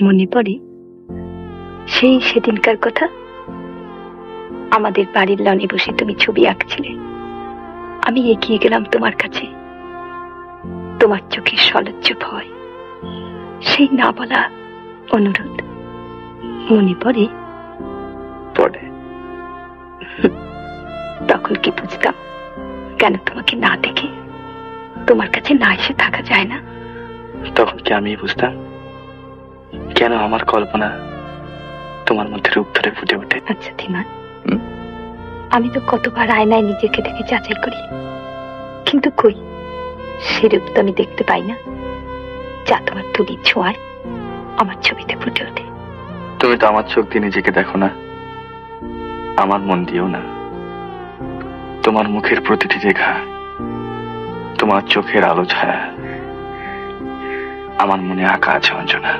মনে পড়ে সেই সেদিনকার কথা? আমাদের বাড়ির লনে বসে তুমি ছবি আঁকছিলে, আমি এগিয়ে গেলাম তোমার কাছে। তোমার চোখে সলজ্জ ভয়, সেই না বলা অনুরোধ মনে পড়ে? পড়ে। তখন কি বুঝতাম কেন তোমাকে না দেখে তোমার কাছে না এসে থাকা যায় না? তখন কি আমি বুঝতাম কেন আমার কল্পনা তোমার মধ্যে রূপ ধরে ফুটে ওঠে? আচ্ছা ধীমান, আমি তো কতবার আয়নায় নিজেকে দেখে যাচাই করি, কিন্তু কই সে রূপ তো আমি দেখতে পাই না যা তোমার তুলির ছোঁয়ায় আমার ছবিতে ফুটে ওঠে। তুমি তো আমার চোখ দিয়ে নিজেকে দেখো না, আমার মন দিয়েও না। তোমার মুখের প্রতিটি রেখা, তোমার চোখের আলো ছায়া আমার মনে আঁকা আছে অঞ্জনা।